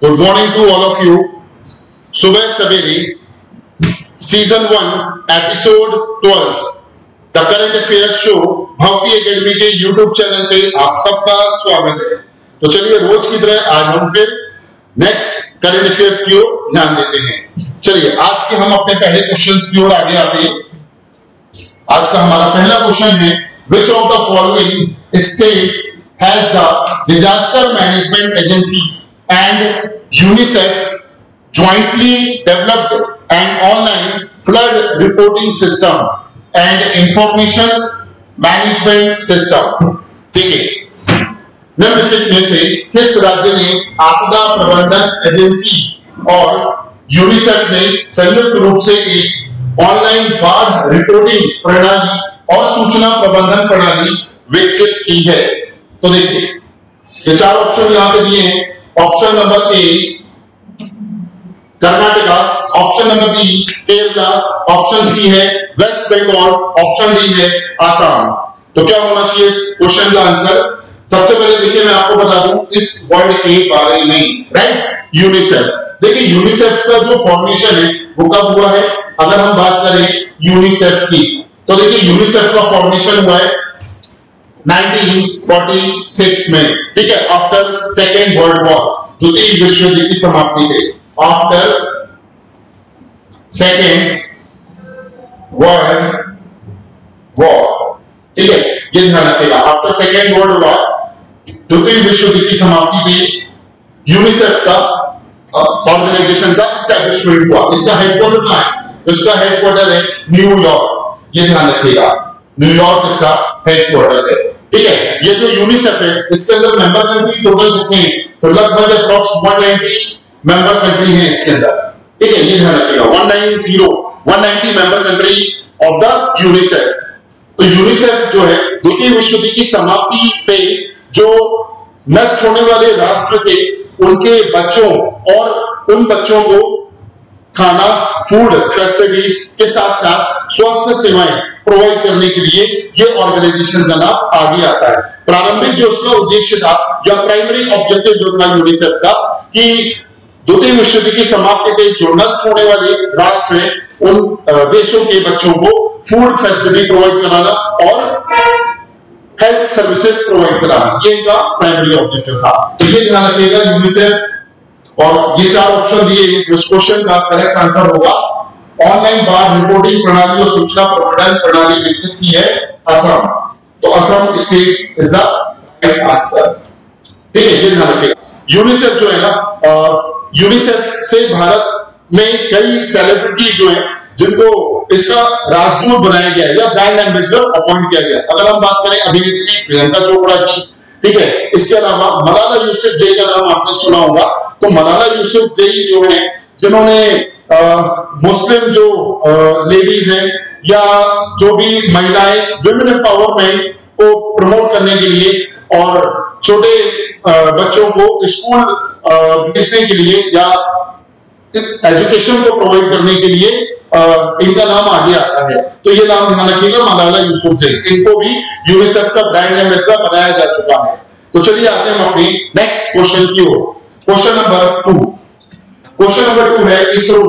Good morning to all of you. सुबह सवेरे season 1 episode 12 the current affair show Bhakti Academy के YouTube channel पे आप सबका स्वागत है। तो चलिए रोज की तरह आज हम फिर नेक्स्ट करंट अफेयर्स की ओर ध्यान देते हैं। चलिए आज के हम अपने पहले क्वेश्चंस की ओर आगे आते हैं। आज का हमारा पहला क्वेश्चन है, विच of the following states has the disaster management agency and UNICEF jointly developed an online flood reporting system and information management system। ठीक है, निम्नलिखित में से किस राज्य ने आपदा प्रबंधन एजेंसी और यूनिसेफ ने संयुक्त रूप से एक ऑनलाइन बाढ़ रिपोर्टिंग प्रणाली और सूचना प्रबंधन प्रणाली विकसित की है? तो देखिए ये चार ऑप्शन यहां पे दिए हैं। Option number A Karnataka, option number B Kerala, option C है वेस्ट बंगाल, ऑप्शन डी है आसाम। तो क्या होना चाहिए इस क्वेश्चन का आंसर? सबसे पहले देखिए मैं आपको बता दूं इस वर्ड के बारे में, राइट, यूनिसेफ। देखिए यूनिसेफ का जो फॉर्मेशन है वो कब हुआ है? अगर हम बात करें यूनिसेफ की तो देखिए यूनिसेफ का फॉर्मेशन हुआ है 1946 में, ठीक है, आफ्टर सेकेंड वर्ल्ड वॉर, द्वितीय विश्व युद्ध की समाप्ति पे, आफ्टर सेकेंड वर्ल्ड वॉर, ठीक है, ये ध्यान रखिएगा। आफ्टर सेकेंड वर्ल्ड वॉर, द्वितीय विश्व युद्ध की समाप्ति पे यूनिसेफ का ऑर्गेनाइजेशन का एस्टैब्लिशमेंट हुआ। इसका हेडक्वार्टर कहां है? इसका हेडक्वार्टर है न्यूयॉर्क, ये ध्यान रखिएगा, न्यूयॉर्क इसका हेडक्वार्टर है, ठीक है। ये जो यूनिसेफ है इसके अंदर मेंबर कंट्री टोटल कितने हैं? तो लगभग अप्रॉक्स 190 मेंबर कंट्री हैं इसके अंदर, ठीक है, ये ध्यान रखिएगा, 190 member country of the UNICEF. तो यूनिसेफ जो है द्वितीय विश्व युद्ध की समाप्ति पे जो नष्ट होने वाले राष्ट्र थे उनके बच्चों और उन बच्चों को खाना, फूड फैसिलिटीज के साथ साथ स्वास्थ्य सेवाएं प्रोवाइड करने के लिए ये ऑर्गेनाइजेशन का नाम आगे आता है। प्रारंभिक जो उसका उद्देश्य था या प्राइमरी ऑब्जेक्टिव जो था यूनिसेफ का कि द्वितीय विश्व युद्ध की समाप्ति पे जो नष्ट होने वाले राष्ट्र हैं उन देशों के बच्चों को फूड फैसिलिटी प्रोवाइड कराना और हेल्थ सर्विसेज प्रोवाइड कराना, ये इनका प्राइमरी ऑब्जेक्टिव था। तो ये ध्यान रखिएगा यूनिसेफ, और ये चार ऑप्शन दिए इस क्वेश्चन का करेक्ट आंसर होगा ऑनलाइन बाढ़ रिपोर्टिंग प्रणाली और सूचना प्रबंधन प्रणाली विकसित की है असम। तो Assam state is the right answer, ठीक है, ये ध्यान रखिएगा। यूनिसेफ जो है ना, यूनिसेफ से भारत में कई सेलिब्रिटीज जो हैं जिनको इसका राजदूत बनाया गया या ब्रांड एम्बेसडर अपॉइंट किया गया। अगर हम बात करें अभिनेत्री प्रियंका चोपड़ा की, ठीक है, इसके अलावा मलाला यूसुफजई का नाम आपने सुना होगा। तो मलाला यूसुफजई जो है जिन्होंने मुस्लिम जो लेडीज हैं या जो भी महिलाएं विमेन एम्पावरमेंट को प्रमोट करने के लिए और छोटे बच्चों को स्कूल भेजने के लिए या एजुकेशन को प्रोवाइड करने के लिए इनका नाम आगे आता है। तो ये नाम ध्यान रखिएगा, मलाला यूसुफजई। इनको भी यूनिसेफ का ब्रांड एम्बेसडर बनाया जा चुका है। तो चलिए आते हैं अपने नेक्स्ट क्वेश्चन की ओर। क्वेश्चन नंबर 2, क्वेश्चन नंबर 2 है ISRO,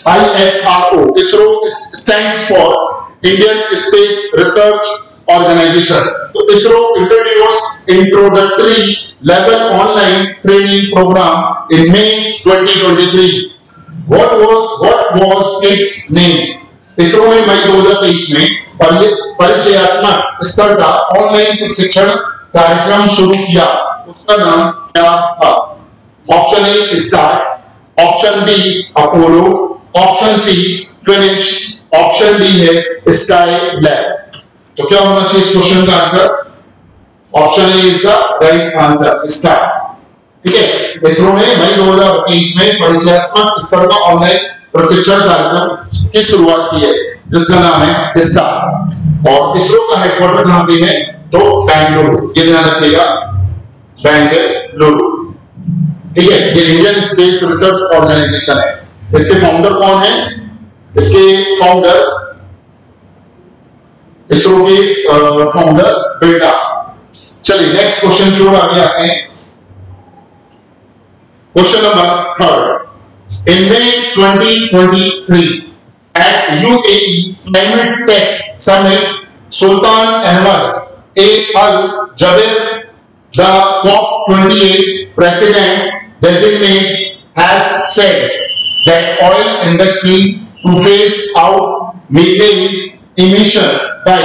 ISRO। ISRO stands for Indian space research organisation. तो ISRO introduced introductory level online training programme in May 2023। What was its name? ISRO ने मई 2023 में परिचयात्मक स्तर का ऑनलाइन प्रशिक्षण कार्यक्रम शुरू किया। उसका नाम क्या था? Option A start, option B Apollo, option C finish, option D है स्काई लैब। तो क्या होना चाहिए इस क्वेश्चन का answer? Option A is the right answer, start, ठीक है। इसरो ने मई 2023 में परिचयात्मक स्तर का ऑनलाइन प्रशिक्षण कार्यक्रम की शुरुआत की है जिसका नाम है स्टार। और इसरो का हेडक्वार्टर कहां पे है? तो बेंगलुरु, ये ध्यान रखिएगा, बेंगलुरु, ठीक है। ये इंडियन स्पेस रिसर्च ऑर्गेनाइजेशन है। इसके फाउंडर कौन है? इसके फाउंडर इसरो के फाउंडर बेटा। चलिए नेक्स्ट क्वेश्चन की ओर आगे आते हैं। Question number third, in May 2023 at UAE Climate Tech Summit, Sultan Ahmad Al Jaber, the COP28 president designate, has said that oil industry to phase out methane emission by,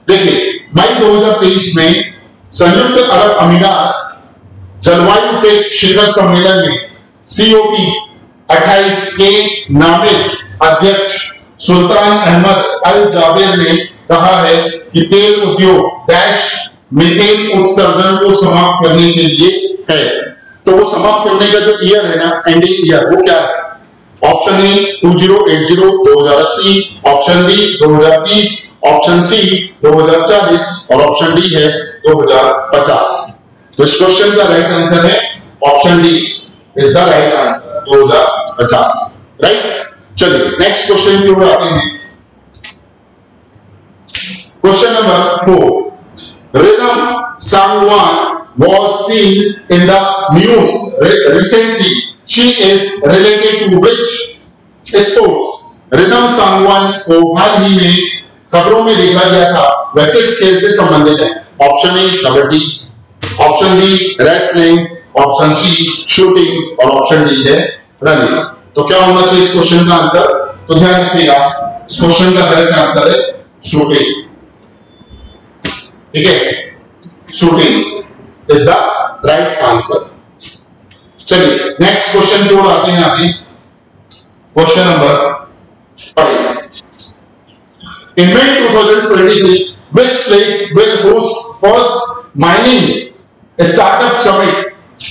देखिए मई 2023 में संयुक्त अरब अमीरात जलवायु के शिखर सम्मेलन में COP28 के नामित अध्यक्ष सुल्तान अहमद अल जाबेर ने कहा है कि तेल उद्योग डैश मीथेन उत्सर्जन को समाप्त करने के लिए है। तो वो समाप्त करने का जो ईयर है ना, एंडिंग ईयर, वो क्या है? Option A 2080 2080, option B 2030, option C 2040 और ऑप्शन डी है 2050। तो इस क्वेश्चन का राइट आंसर है option D is the right answer, 2050। Right, चलिए नेक्स्ट क्वेश्चन की ओर आते हैं। Question number 4, Rhythm Sangwan was seen in the news recently. She is related to which sports? Rhythm Sangwan को हाल ही में खबरों में देखा गया था, वह किस खेल से संबंधित है? Option A kabaddi, option B wrestling, option C shooting और ऑप्शन डी है रनिंग। तो क्या होना चाहिए इस क्वेश्चन का आंसर? तो ध्यान रखिएगा, इस क्वेश्चन का करेक्ट आंसर है शूटिंग। ठीक है, shooting is the right answer. चलिए नेक्स्ट क्वेश्चन की ओर आते हैं आगे। Question number 5, in May 2023 which place will host first mining startup summit?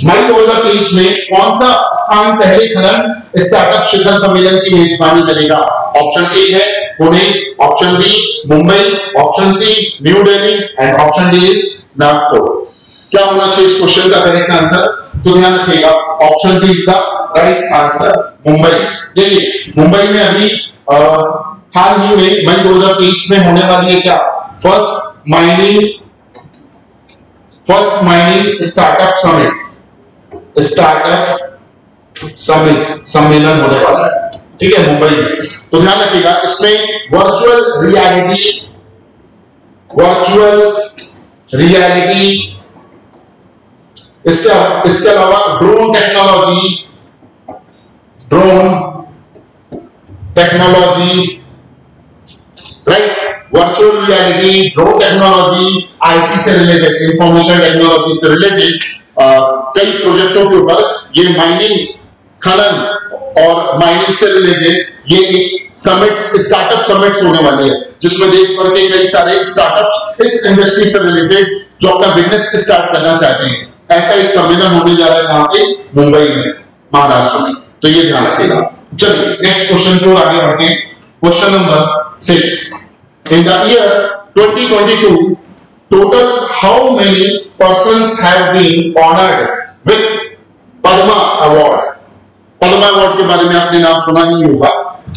मई 2023 में कौन सा स्थान पहले खनन स्टार्टअप शिखर सम्मेलन की मेजबानी करेगा? ऑप्शन ए है Pune, option B Mumbai, option C New Delhi and option D is Nagpur. क्या होना चाहिए इस क्वेश्चन का करेक्ट आंसर? तो ध्यान रखिएगा, option B is the right answer, Mumbai. देखिए मुंबई में अभी हाल ही में मई 2023 में होने वाली है क्या? फर्स्ट माइनिंग स्टार्टअप सम्मेलन होने वाला है, ठीक है, मुंबई में। तो ध्यान रखिएगा, इसमें वर्चुअल रियलिटी, इसके अलावा drone technology, right, virtual reality, drone technology, IT से रिलेटेड, इंफॉर्मेशन टेक्नोलॉजी से रिलेटेड कई प्रोजेक्टों के ऊपर ये माइनिंग, खनन और माइनिंग से रिलेटेड ये एक स्टार्टअप समिट्स होने वाली है, जिसमें देश भर के कई सारे स्टार्टअप्स इस इंडस्ट्री से रिलेटेड जो अपना बिजनेस स्टार्ट करना चाहते हैं, ऐसा एक सम्मेलन होने जा रहा है कहां पे? मुंबई में, महाराष्ट्र में। तो ये ध्यान रखिएगा। चलिए नेक्स्ट क्वेश्चन की ओर आगे बढ़ते हैं। Question number 6, in the year 2022 total how many persons have been honored with Padma Award? Padma award के बारे में आपने नाम सुना ही होगा।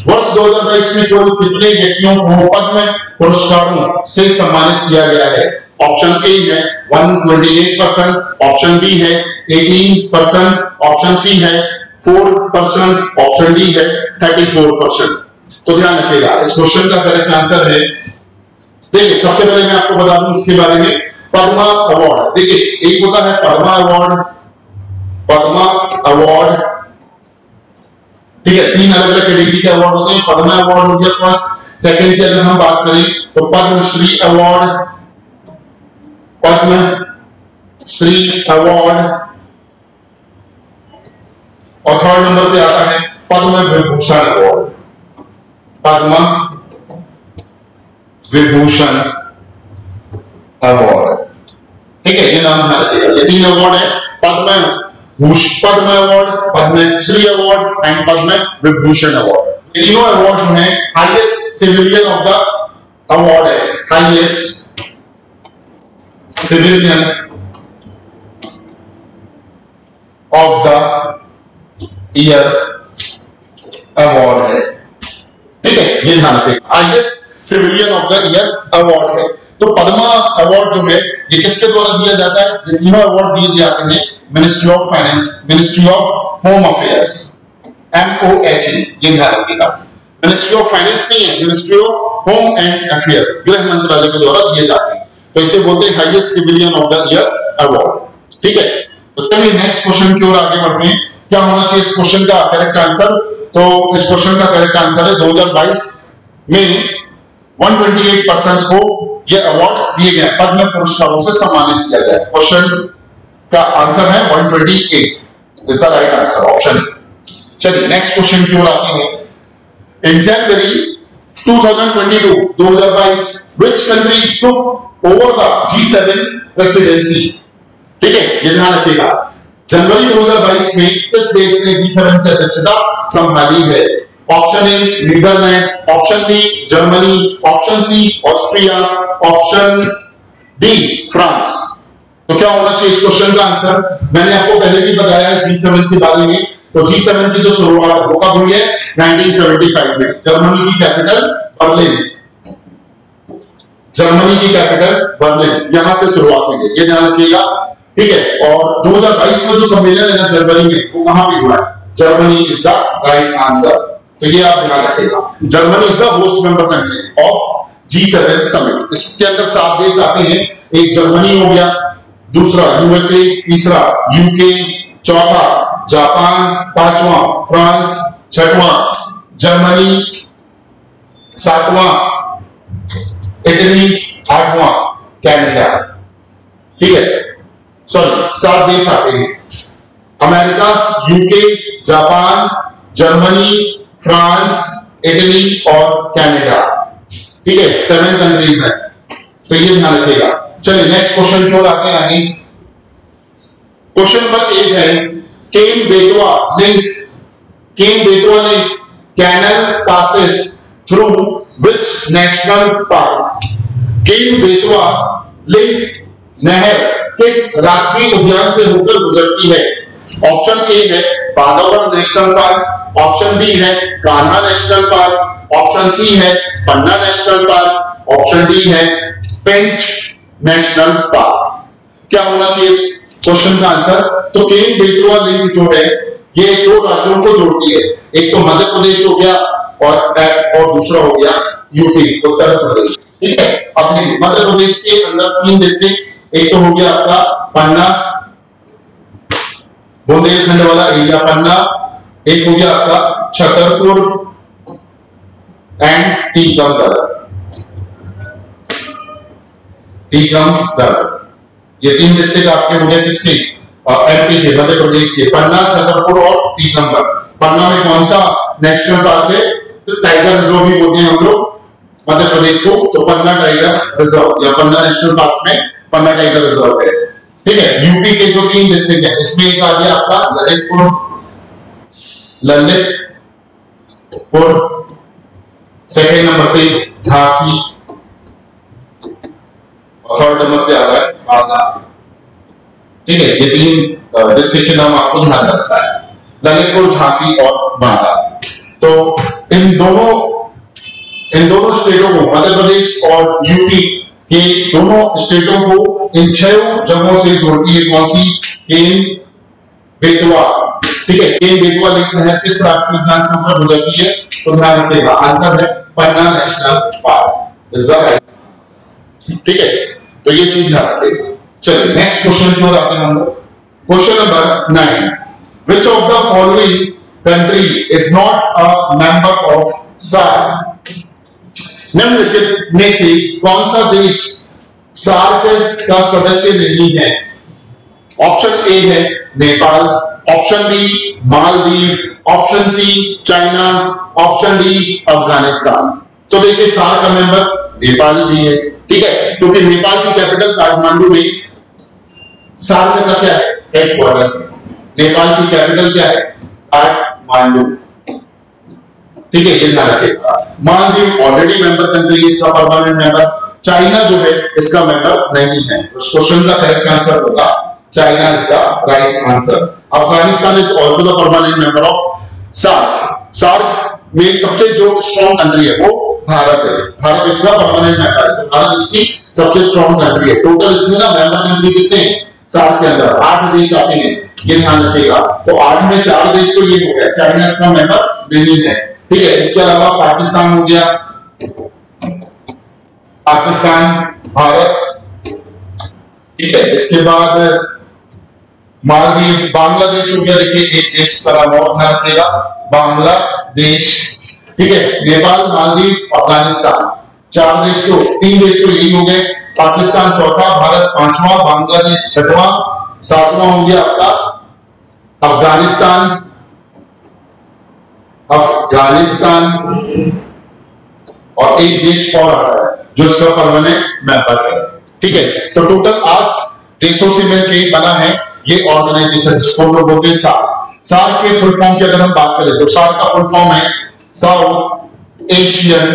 वर्ष 2022 में कुल कितने व्यक्तियों को पद्म पुरस्कारों से सम्मानित किया गया है? ऑप्शन ए है 128%, ऑप्शन बी है 18%, ऑप्शन सी है 4%, ऑप्शन डी है 34%। तो ध्यान रखिएगा, इस क्वेश्चन का करेक्ट आंसर है, देखिए सबसे पहले मैं आपको बता दूं इसके बारे में, पद्मा अवार्ड। देखिए एक होता है पद्मा अवार्ड, ठीक है, 3 अलग अलग कैटेगरी के अवार्ड होते हैं। पद्मा अवार्ड हो गया फर्स्ट, सेकंड की अगर हम बात करें तो पद्मश्री अवार्ड, और थर्ड नंबर पे आता है पद्म विभूषण अवार्ड, ठीक है, ये नाम ध्यान रखिएगा। ये 3 अवार्ड है, Padma award, Padmashri award and Padma Vibhushan award. ये तीनों अवार्ड जो हैं highest civilian of the award है, highest civilian of the year award है, ठीक है, ये ध्यान रखिएगा, highest civilian of the year award है। तो पद्मा अवार्ड जो है ये किसके द्वारा दिया जाता है? ये तीनों अवार्ड दिए जाते हैं ministry of finance, ministry of home affairs, MOHE, ये ध्यान रखिएगा। मिनिस्ट्री ऑफ फाइनेंस नहीं है, ministry of home and affairs, गृह मंत्रालय के द्वारा दिए जाते हैं। तो इसे बोलते हैं highest civilian of the year award. ठीक है, तो चलिए नेक्स्ट क्वेश्चन की ओर आगे बढ़ते हैं। क्या होना चाहिए इस क्वेश्चन का करेक्ट आंसर? तो इस क्वेश्चन का करेक्ट आंसर है 2022 में 128 पर्सन को यह अवार्ड दिए गए, पद्म पुरस्कारों से सम्मानित किया गया। क्वेश्चन का आंसर है 128 is the right answer, option. चलिए नेक्स्ट क्वेश्चन की ओर आते हैं। इन जनवरी 2022 which country took over the G7 presidency? ठीक है, ये ध्यान रखिएगा। जनवरी 2022 में किस देश ने G7 की अध्यक्षता संभाली है? Option A Netherland, option B Germany, option C Austria, option D France. तो क्या होना चाहिए इस क्वेश्चन का आंसर? मैंने आपको पहले भी बताया है G7 के बारे में। तो G7 की जो शुरुआत वो कब हुई है? 1975 में। जर्मनी की कैपिटल बर्लिन, जर्मनी की कैपिटल बर्लिन, यहां से शुरुआत हुई है, ये ध्यान रखिएगा। ठीक है, और 2022 में जो सम्मेलन है ना जर्मनी में, वो कहां पे हुआ है? Germany is the right answer. तो ये आप ध्यान रखिएगा, Germany is the host member country of G7 summit. इसके अंदर 7 देश आते हैं, एक जर्मनी हो गया, दूसरा USA, तीसरा UK, चौथा जापान, पांचवा फ्रांस, छठवां जर्मनी, सातवां इटली, आठवां कनाडा। ठीक है, सॉरी 7 देश आते हैं, America, UK, Japan, Germany, France, Italy और कनाडा। ठीक है, 7 कंट्रीज हैं, तो ये ध्यान रखिएगा। चलिए नेक्स्ट क्वेश्चन की ओर आते हैं आगे। क्वेश्चन नंबर 1 है Ken Betwa link, Ken Betwa link canal passes through which national park? Ken Betwa link नहर किस राष्ट्रीय उद्यान से होकर गुजरती है? ऑप्शन ए है Bandhavgarh national park, option B है Kanha national park, option C है Panna national park, option D है पेंच नेशनल पार्क। क्या होना चाहिए इस क्वेश्चन का आंसर? तो केन बेतवा लिंक जो है ये 2 राज्यों को जोड़ती है, एक तो मध्य प्रदेश हो गया और दूसरा हो गया यूपी, उत्तर प्रदेश। ठीक है, अब देखिए मध्य प्रदेश के अंदर 3 डिस्ट्रिक्ट, एक तो हो गया आपका पन्ना, बुंदेलखंड वाला एरिया पन्ना, एक हो गया आपका छतरपुर एंड टीकमगढ़, टीकमगढ़। ये 3 डिस्ट्रिक्ट आपके हो गए किसके? एमपी के, मध्य प्रदेश के, पन्ना, छतरपुर और टीकमगढ़। पन्ना में कौन सा नेशनल पार्क है? तो टाइगर रिजर्व भी बोलते हैं हम लोग मध्य प्रदेश को, तो पन्ना टाइगर रिजर्व या पन्ना नेशनल पार्क में पन्ना टाइगर रिजर्व है। ठीक है, यूपी के जो 3 डिस्ट्रिक्ट है इसमें एक आ गया आपका ललितपुर, सेकेंड नंबर पे झांसी, थर्ड नंबर पे आ रहा है बांदा। ठीक है, ये 3 डिस्ट्रिक्ट के नाम आपको ध्यान रखना है, ललितपुर, झांसी और बांदा। तो इन दोनों स्टेटों को, मध्य प्रदेश और यूपी के दोनों स्टेटों को इन 6 जगहों से जोड़ती है कौन सी? केन बेतवा। ठीक है, केन बेतवा लिंक नहर किस राष्ट्रीय उद्यान से होकर गुजरती है? तो ध्यान रखिएगा, आंसर है Panna national park is the right. ठीक है, तो ये चीज ध्यान रखिएगा। चलिए नेक्स्ट क्वेश्चन की ओर आते हैं हम लोग। Question number 9, which of the following country is not a member of SAARC? निम्नलिखित में से कौन सा देश सार्क का सदस्य नहीं है? ऑप्शन ए है Nepal, option B Maldives, option C China, option D Afghanistan. तो देखिए सार्क का मेंबर नेपाल भी है। ठीक है, क्योंकि नेपाल की कैपिटल काठमांडू में सार्क का क्या है? हेडक्वार्टर। नेपाल की कैपिटल क्या है? काठमांडू। ठीक है, ये ध्यान रखिएगा। मालदीव ऑलरेडी मेंबर कंट्री, इसका परमानेंट मेंबर। चाइना जो है इसका मेंबर नहीं है। तो क्वेश्चन का करेक्ट आंसर होगा China is the right answer. Afghanistan is also the permanent member of SAARC. SAARC में सबसे जो स्ट्रॉन्ग कंट्री है वो भारत है। भारत इसका परमानेंट मेंबर है, तो भारत इसकी सबसे स्ट्रॉन्ग कंट्री है। टोटल इसमें ना मेंबर कंट्री कितने हैं? सार्क के अंदर 8 देश आते हैं, ये ध्यान रखिएगा। तो 8 में 4 देश तो ये हो गया, चाइना इसका मेंबर नहीं है, ठीक है। इसके अलावा पाकिस्तान हो गया, पाकिस्तान, भारत, ठीक है। इसके बाद मालदीव, बांग्लादेश हो गया, देखिए एक देश का नाम और ध्यान रखिएगा, बांग्लादेश, ठीक है। नेपाल, मालदीव, अफगानिस्तान, 4 देश तो 3 देश तो यही हो गए। पाकिस्तान चौथा, भारत 5वां, बांग्लादेश 6वां, 7वां हो गया आपका अफगानिस्तान, और एक देश और आ रहा है जो इसका परमानेंट मेंबर है, ठीक है। तो टोटल 8 देशों से मिलकर बना है ये ऑर्गेनाइजेशन, जिसको हम लोग बोलते हैं सार्क। सार्क के फुल फॉर्म की अगर हम बात करें तो सार्क का फुल फॉर्म है south Asian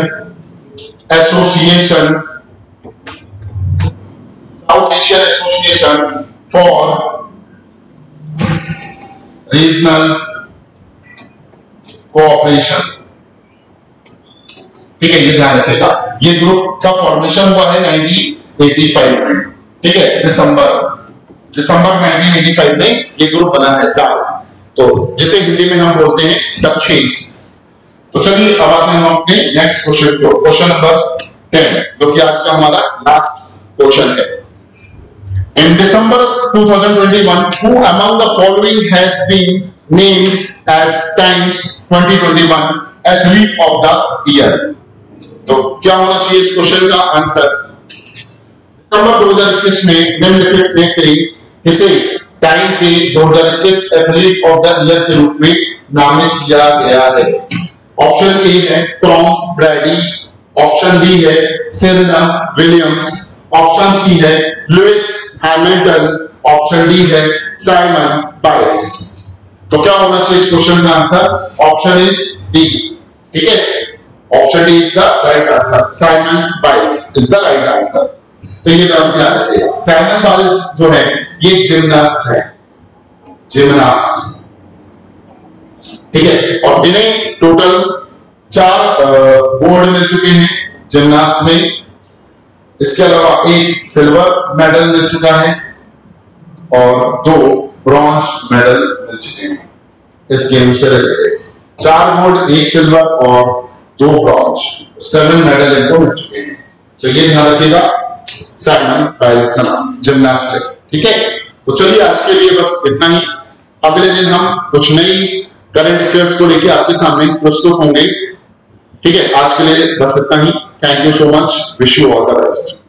association, south Asian association for regional cooperation, ठीक है। ये ध्यान रखिएगा, ये ग्रुप का फॉर्मेशन हुआ है 1985 में, ठीक है। दिसंबर 1985 में ये ग्रुप बना है सार्क, तो जिसे हिंदी में हम बोलते हैं डकशेस। तो चलिए अब आते हैं हम अपने नेक्स्ट क्वेश्चन को, क्वेश्चन नंबर 10, जो कि आज का हमारा लास्ट क्वेश्चन है। In December 2021, who among the following has been named as Times 2021 Athlete of the Year? तो क्या होना चाहिए इस क्वेश्चन का आंसर? दिसंबर 2021 में निम्नलिखित में से किसे टाइम के 2021 एथलीट ऑफ द ईयर के रूप में नामित किया गया है? ऑप्शन ए है टॉम ब्रैडी, ऑप्शन बी है सेरेना विलियम्स, ऑप्शन सी है लुइस हैमिल्टन, ऑप्शन डी है साइमन बाइल्स। तो क्या होना चाहिए इस क्वेश्चन का आंसर? ऑप्शन इज डी, ठीक है। Option D is the right answer, Simon Biles is the right answer. तो ये नाम ध्यान रखिएगा। साइमन बाइल्स जो है ये जिम्नास्ट है, जिम्नास्ट, ठीक है। और इन्हें टोटल 4 गोल्ड मिल चुके हैं जिम्नास्ट में, इसके अलावा एक सिल्वर मेडल मिल चुका है और 2 ब्रॉन्ज मेडल मिल चुके हैं इस गेम से रिलेटेड। 4 गोल्ड, 1 सिल्वर और 2 ब्रॉन्ज, 7 मेडल इनको मिल चुके हैं। तो ये ध्यान रखिएगा, साइमन बाइल्स का नाम, जिम्नास्ट, ठीक है। तो चलिए आज के लिए बस इतना ही। अगले दिन हम कुछ नई करंट अफेयर्स को लेकर आपके सामने प्रस्तुत होंगे, ठीक है। आज के लिए बस इतना ही। Thank you so much, wish you all the best.